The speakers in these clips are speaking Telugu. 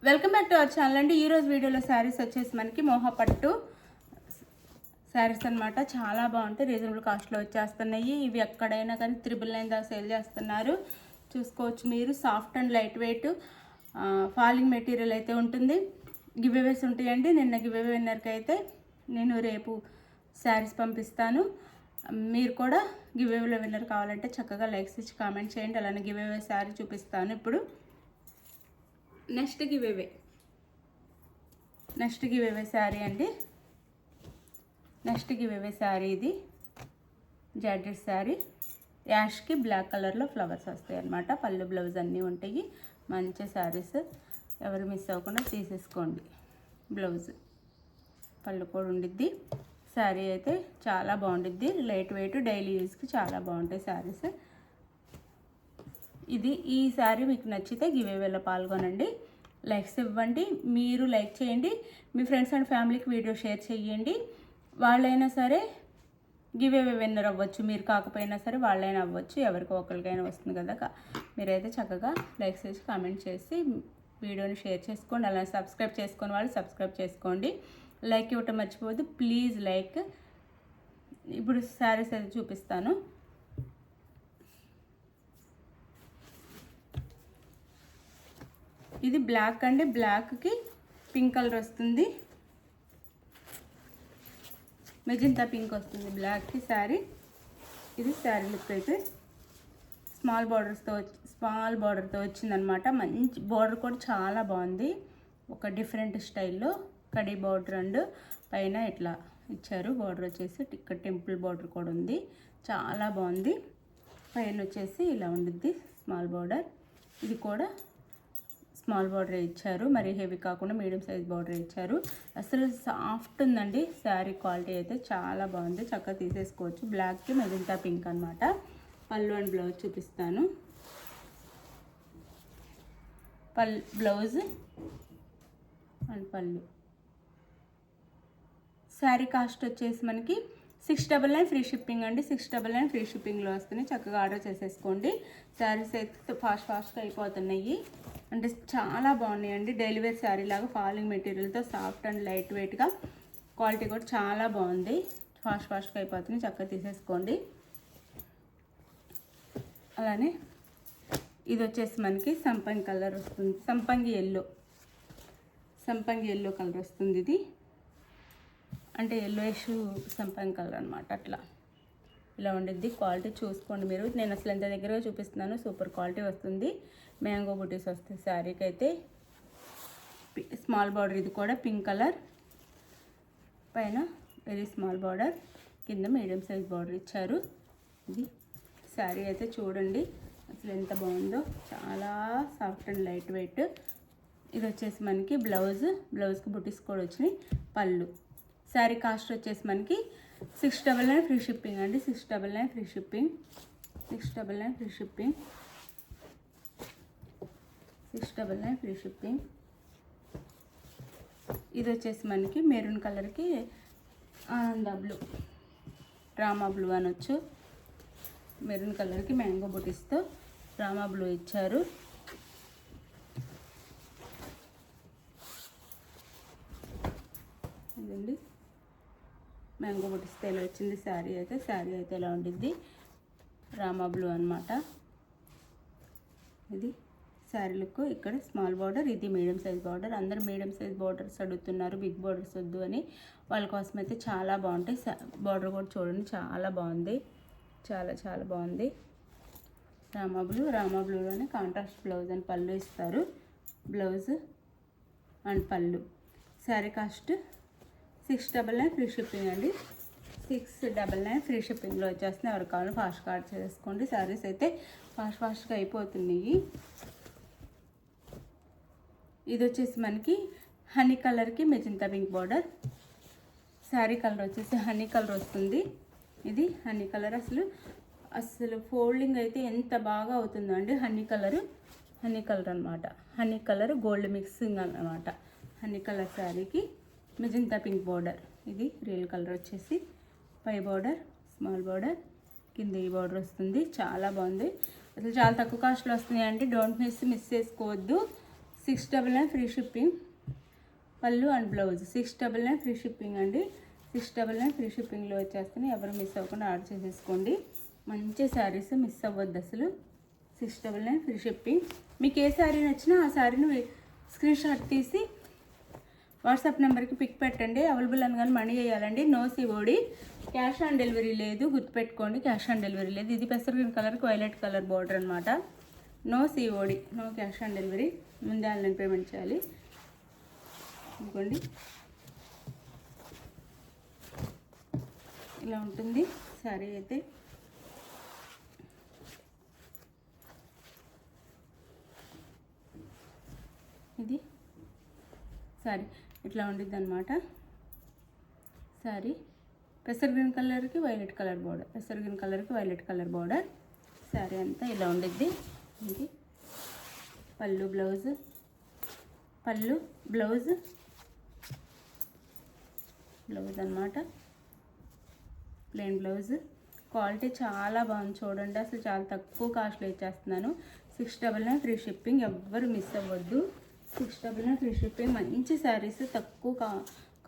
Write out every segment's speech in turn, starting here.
Welcome back to our channel అండి. ఈరోజు వీడియోలో శారీస్ వచ్చేసి మనకి మోహపట్టు శారీస్ అనమాట. చాలా బాగుంటాయి, రీజనబుల్ కాస్ట్లో వచ్చేస్తున్నాయి. ఇవి ఎక్కడైనా కానీ 999 దాకా సేల్ చేస్తున్నారు, చూసుకోవచ్చు మీరు. Soft and light weight falling material అయితే ఉంటుంది. గివ్ అవేస్ ఉంటాయండి. నిన్న గివ్ అవే విన్నర్కి అయితే నేను రేపు శారీస్ పంపిస్తాను. మీరు కూడా గివ్ అవేలో విన్నర్ కావాలంటే చక్కగా లైక్స్ ఇచ్చి కామెంట్ చేయండి. అలానే గివ్ అవే శారీ చూపిస్తాను ఇప్పుడు. నెక్స్ట్ గివ్ అవే శారీ అండి. నెక్స్ట్ గివ్ అవే శారీ ఇది జార్జెట్ శారీ. యాష్కి బ్లాక్ కలర్లో ఫ్లవర్స్ వస్తాయి అన్నమాట. పళ్ళు బ్లౌజ్ అన్నీ ఉంటాయి. మంచి శారీస్, ఎవరు మిస్ అవ్వకుండా తీసేసుకోండి. బ్లౌజ్ పళ్ళు కూడా ఉండిద్ది. శారీ అయితే చాలా బాగుండిద్ది, లైట్ వెయిట్, డైలీ యూజ్కి చాలా బాగుంటాయి శారీస్. ఈ శారీ మీకు నచ్చితే గివ్ అవేలో పాల్గొనండి, లైక్స్ ఇవ్వండి. మీరు లైక్ చేయండి, మీ ఫ్రెండ్స్ అండ్ ఫ్యామిలీకి వీడియో షేర్ చేయండి. వాళ్ళైనా సరే గివ్ అవే విన్నర్ అవ్వచ్చు, మీరు కాకపోయినా సరే వాళ్ళైనా అవ్వచ్చు. ఎవరికి ఒకరికైనా వస్తుంది కదా. మీరైతే చక్కగా లైక్స్ చేసి కామెంట్ చేసి వీడియోని షేర్ చేసుకోండి. అలానే సబ్స్క్రైబ్ చేసుకుని వాళ్ళు సబ్స్క్రైబ్ చేసుకోండి. లైక్ ఇవ్వటం మర్చిపోవద్దు ప్లీజ్. లైక్ ఇప్పుడు శారీస్ అయితే చూపిస్తాను. ఇది బ్లాక్ అండి. బ్లాక్కి పింక్ కలర్ వస్తుంది, మెజంతా పింక్ వస్తుంది బ్లాక్కి శారీ. ఇది శారీ లుక్ అయితే స్మాల్ బార్డర్తో వచ్చిందనమాట. మంచి బార్డర్ కూడా చాలా బాగుంది. ఒక డిఫరెంట్ స్టైల్లో కడీ బార్డర్ అండ్ పైన ఇట్లా ఇచ్చారు. బార్డర్ వచ్చేసి ఇక్కడ టెంపుల్ బార్డర్ కూడా ఉంది, చాలా బాగుంది. పైన వచ్చేసి ఇలా ఉండిద్ది స్మాల్ బార్డర్. ఇది కూడా స్మాల్ బార్డర్ ఇచ్చారు, మరి హెవీ కాకుండా మీడియం సైజ్ బార్డర్ ఇచ్చారు. అసలు సాఫ్ట్ ఉందండి శారీ. క్వాలిటీ అయితే చాలా బాగుంది, చక్కగా తీసేసుకోవచ్చు. బ్లాక్కి మెజంతా పింక్ అనమాట. పళ్ళు అండ్ బ్లౌజ్ చూపిస్తాను. బ్లౌజ్ అండ్ పళ్ళు. శారీ కాస్ట్ వచ్చేసి మనకి 699 ఫ్రీ షిప్పింగ్ అండి. 699 ఫ్రీ షిప్పింగ్లో వస్తున్నాయి. చక్కగా ఆర్డర్ చేసేసుకోండి. శారీస్ అయితే ఫాస్ట్గా అయిపోతున్నాయి, అంటే చాలా బాగున్నాయండి. డైలీ వేర్ శారీ లాగా ఫాలింగ్ మెటీరియల్తో సాఫ్ట్ అండ్ లైట్ వెయిట్గా, క్వాలిటీ కూడా చాలా బాగుంది. ఫాస్ట్గా అయిపోతున్నాయి, చక్కగా తీసేసుకోండి. అలానే ఇది వచ్చేసి మనకి సంపంగి కలర్ వస్తుంది, సంపంగి ఎల్లో కలర్ వస్తుంది. ఇది అంటే ఎల్లోయిష్ సంపంగి కలర్ అనమాట. అట్లా ఇలా ఉండిద్ది. క్వాలిటీ చూసుకోండి మీరు. నేను అసలు ఎంత దగ్గరగా చూపిస్తున్నాను, సూపర్ క్వాలిటీ వస్తుంది. మ్యాంగో బుటీస్ వస్తాయి శారీకి అయితే. స్మాల్ బార్డర్, ఇది కూడా పింక్ కలర్, పైన వెరీ స్మాల్ బార్డర్, కింద మీడియం సైజ్ బార్డర్ ఇచ్చారు. ఇది శారీ అయితే చూడండి అసలు ఎంత బాగుందో, చాలా సాఫ్ట్ అండ్ లైట్ వెయిట్. ఇది వచ్చేసి మనకి బ్లౌజ్కి బుటీస్ కూడా వచ్చినాయి. పళ్ళు. శారీ కాస్ట్ వచ్చేసి మనకి 699 ఫ్రీ షిప్పింగ్ అండి. 699 free shipping. 699 free shipping. 699 free shipping. ఇది వచ్చేసి మనకి మెరూన్ కలర్కి ఆనంద బ్లూ, రామా బ్లూ అనొచ్చు. మెరూన్ కలర్కి మ్యాంగో బుటీస్తో రామా బ్లూ ఇచ్చారు. ఇదండి మ్యాంగో బుటీస్తో ఇలా వచ్చింది శారీ అయితే ఇలా ఉండిద్ది. రామా బ్లూ అనమాట. ఇది శారీ లుక్. ఇక్కడ స్మాల్ బార్డర్, ఇది మీడియం సైజ్ బార్డర్. అందరూ మీడియం సైజ్ బార్డర్స్ అడుగుతున్నారు, బిగ్ బార్డర్స్ వద్దు అని. వాళ్ళ కోసం అయితే చాలా బాగుంటాయి. బార్డర్ కూడా చూడండి, చాలా బాగుంది, చాలా బాగుంది. రామా బ్లూలోనే కాంట్రాస్ట్ బ్లౌజ్ అని పళ్ళు ఇస్తారు. బ్లౌజ్ అండ్ పళ్ళు. శారీ కాస్ట్ 699 ఫ్రీ షిప్పింగ్ అండి. 699 ఫ్రీ షిప్పింగ్లో వచ్చేస్తున్నాయి. ఎవరికి కావాలో ఫాస్ట్గా ఆర్డర్ చేసుకోండి. శారీస్ అయితే ఫాస్ట్గా అయిపోతున్నాయి. ఇది వచ్చేసి మనకి హనీ కలర్కి magenta pink border. Sari colour వచ్చేసి హనీ కలర్ వస్తుంది. ఇది హనీ కలర్. అసలు ఫోల్డింగ్ అయితే ఎంత బాగా అవుతుందో అండి. హనీ కలర్ అనమాట. హనీ కలర్ గోల్డ్ మిక్సింగ్ అనమాట. హనీ కలర్ శారీకి మెజంతా పింక్ బార్డర్. ఇది రియల్ కలర్ వచ్చేసి పై బార్డర్, స్మాల్ బార్డర్, కింద ఈ బార్డర్ వస్తుంది. చాలా బాగుంది. అసలు చాలా తక్కువ కాస్ట్లో వస్తున్నాయి అండి. డోంట్ మిస్ చేసుకోవద్దు. 699 ఫ్రీ షిప్పింగ్. పళ్ళు అండ్ బ్లౌజ్ 699 ఫ్రీ షిప్పింగ్ అండి. 699 ఫ్రీ షిప్పింగ్లో వచ్చేస్తాను. ఎవరు మిస్ అవ్వకుండా ఆర్డర్ చేసేసుకోండి. మంచి శారీస్, మిస్ అవ్వద్దు అసలు. 699 ఫ్రీ షిప్పింగ్. మీకు ఏ శారీ నచ్చినా ఆ శారీని స్క్రీన్ షాట్ తీసి వాట్సాప్ నెంబర్కి పిక్ పెట్టండి. అవైలబుల్ అనగానే మనీ వేయాలండి. No COD, cash on delivery లేదు, గుర్తుపెట్టుకోండి. క్యాష్ ఆన్ డెలివరీ లేదు. ఇది పెసర్ గ్రీన్ కలర్కి వైలెట్ కలర్ బార్డర్ అనమాట. No COD, no cash on delivery. ముందే ఆన్లైన్ పేమెంట్ చేయాలి. అనుకోండి, ఇలా ఉంటుంది శారీ అయితే. ఇది శారీ ఇట్లా ఉండిద్ది అనమాట. శారీ పెసర్ గ్రీన్ కలర్కి వైలెట్ కలర్ బార్డర్, పెసర్ గ్రీన్ కలర్కి వైలెట్ కలర్ బార్డర్. శారీ అంతా ఇలా ఉండిద్ది. ఇది పళ్ళు, బ్లౌజ్, పళ్ళు బ్లౌజ్, బ్లౌజ్ అనమాట. Plain blouse. క్వాలిటీ చాలా బాగుంది చూడండి. అసలు చాలా తక్కువ కాస్ట్లో ఇచ్చేస్తున్నాను. 699 ఫ్రీ షిప్పింగ్. ఎవ్వరు మిస్ అవ్వద్దు. 699 ఫ్రీ షిప్పింగ్. మంచి శారీస్ తక్కువ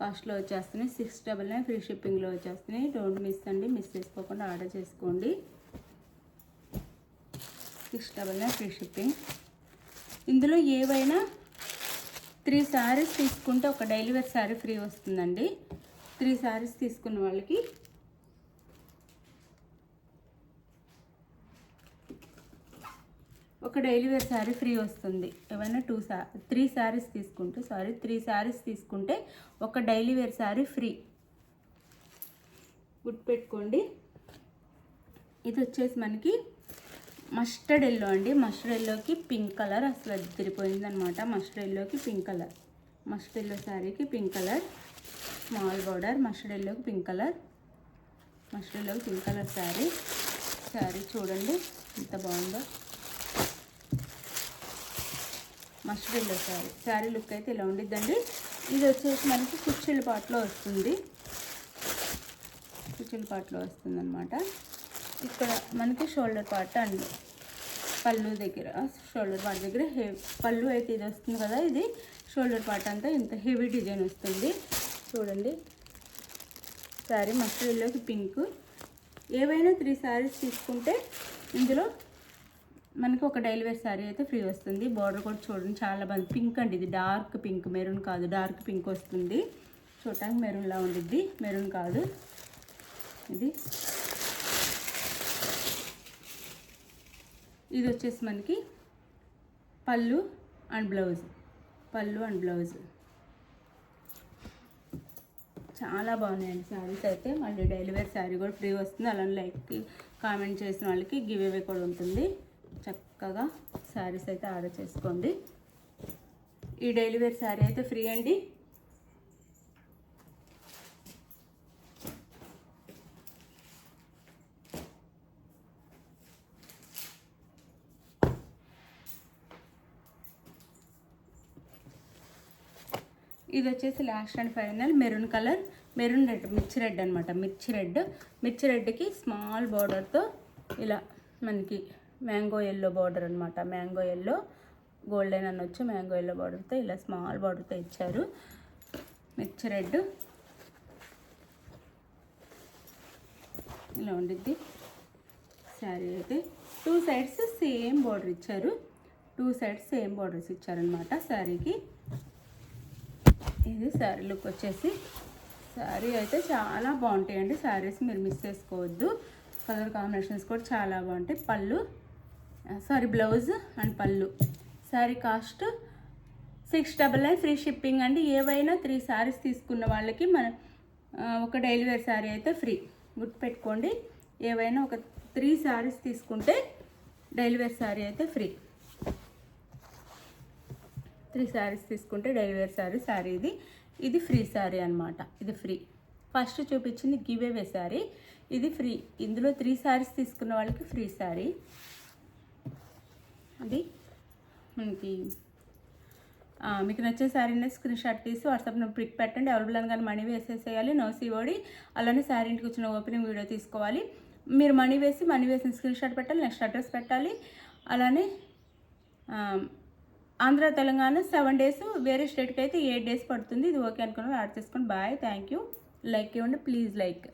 కాస్ట్లో వచ్చేస్తున్నాయి. 699 ఫ్రీ షిప్పింగ్లో వచ్చేస్తున్నాయి. డోంట్ మిస్ అండి. మిస్ చేసుకోకుండా ఆర్డర్ చేసుకోండి. 699 ఫ్రీ షిప్పింగ్. ఇందులో ఏవైనా 3 శారీస్ తీసుకుంటే ఒక డైలీ వేర్ శారీ ఫ్రీ వస్తుందండి. 3 శారీస్ తీసుకున్న వాళ్ళకి ఒక డైలీ వేర్ శారీ ఫ్రీ వస్తుంది. ఏమైనా 3 శారీస్ తీసుకుంటే 3 శారీస్ తీసుకుంటే ఒక డైలీ వేర్ శారీ ఫ్రీ. గుర్తుపెట్టుకోండి. ఇది వచ్చేసి మనకి మస్టర్డ్ ఎల్లో అండి. మస్టర్డ్ ఎల్లోకి పింక్ కలర్ అసలు అదిరిపోయింది అనమాట. మస్టర్డ్ ఎల్లోకి పింక్ కలర్, మస్టర్డ్ ఎల్లో శారీకి pink colour, small border, mustard ఎల్లోకి పింక్ కలర్, మస్టర్డ్ ఎల్లోకి పింక్ కలర్ శారీ. శారీ చూడండి ఎంత బాగుందో. Mustard yellow sari. Sari look అయితే ఇలా ఉండిద్దండి. ఇది వచ్చేసి మనకి కుచ్చిళ్ళ పాటలో వస్తుంది. కుచ్చిళ్ళ పాటలో వస్తుంది అనమాట. ఇక్కడ మనకి షోల్డర్ పార్ట్ అండ్ పళ్ళు దగ్గర, షోల్డర్ పార్ట్ దగ్గర పళ్ళు అయితే ఇది వస్తుంది కదా. ఇది షోల్డర్ పార్ట్ అంతా ఇంత హెవీ డిజైన్ వస్తుంది చూడండి. శారీ మస్టర్డ్ ఎల్లోకి పింక్. ఏవైనా 3 శారీస్ తీసుకుంటే ఇందులో మనకి ఒక డైలీ వేర్ శారీ అయితే ఫ్రీ వస్తుంది. బార్డర్ కూడా చూడండి చాలా బాగుంది. పింక్ అండి. ఇది డార్క్ పింక్, మెరూన్ కాదు, డార్క్ పింక్ వస్తుంది. చూడటానికి మెరూన్లా ఉండిద్ది, మెరూన్ కాదు. ఇది వచ్చేసి మనకి పళ్ళు అండ్ బ్లౌజ్, పళ్ళు అండ్ బ్లౌజ్. చాలా బాగున్నాయండి శారీస్ అయితే. మళ్ళీ డైలీ వేర్ శారీ కూడా ఫ్రీ వస్తుంది. అలానే లైక్ కామెంట్ చేసిన వాళ్ళకి గివ్ అవే కూడా ఉంటుంది. చక్కగా శారీస్ అయితే ఆర్డర్ చేసుకోండి. ఈ డైలీ వేర్ శారీ అయితే ఫ్రీ అండి. ఇది వచ్చేసి last and final maroon colour, maroon red, మిర్చి రెడ్ అనమాట. మిర్చి రెడ్కి స్మాల్ బార్డర్తో ఇలా మనకి మ్యాంగో ఎల్లో బార్డర్ అనమాట. మ్యాంగో ఎల్లో, గోల్డెన్ అనొచ్చు. మ్యాంగో ఎల్లో బార్డర్తో ఇలా స్మాల్ బార్డర్తో ఇచ్చారు. మిర్చి రెడ్ ఇలా ఉండిద్ది శారీ అయితే. 2 సైడ్స్ సేమ్ బార్డర్ ఇచ్చారు. 2 సైడ్స్ సేమ్ బార్డర్స్ ఇచ్చారనమాట శారీకి. ఇది శారీ లుక్ వచ్చేసి. శారీ అయితే చాలా బాగుంటాయండి శారీస్, మీరు మిస్ చేసుకోవద్దు. కలర్ కాంబినేషన్స్ కూడా చాలా బాగుంటాయి. పళ్ళు బ్లౌజ్ అండ్ పళ్ళు. శారీ కాస్ట్ 699 ఫ్రీ షిప్పింగ్ అండి. ఏవైనా 3 శారీస్ తీసుకున్న వాళ్ళకి ఒక డైలీ వేర్ శారీ అయితే ఫ్రీ. గుర్తుపెట్టుకోండి. ఏవైనా ఒక 3 శారీస్ తీసుకుంటే డైలీ వేర్ శారీ అయితే ఫ్రీ. 3 శారీస్ తీసుకుంటే డైలీ వేర్ శారీ ఇది ఫ్రీ శారీ అనమాట. ఇది ఫ్రీ. ఫస్ట్ చూపించింది గివ్ అవే శారీ, ఇది ఫ్రీ. ఇందులో 3 శారీస్ తీసుకున్న వాళ్ళకి ఫ్రీ శారీ. అది మనకి మీకు నచ్చే శారీని స్క్రీన్ షాట్ తీసి వాట్సాప్లో పిక్ పెట్టండి. అవైలబుల్ అనగానే మనీ వేసేసేయాలి. No COD. అలానే శారీ ఇంటికి వచ్చిన ఓపెనింగ్ వీడియో తీసుకోవాలి. మీరు మనీ వేసిన స్క్రీన్ షాట్ పెట్టాలి. నెక్స్ట్ అడ్రస్ పెట్టాలి. అలానే ఆంధ్ర తెలంగాణ 7 డేస్, వేరే స్టేట్కి అయితే 8 డేస్ పడుతుంది. ఇది ఓకే అనుకున్నాను, యాడ్ చేసుకోండి. Bye, thank you. లైక్ ఇవ్వండి ప్లీజ్, లైక్.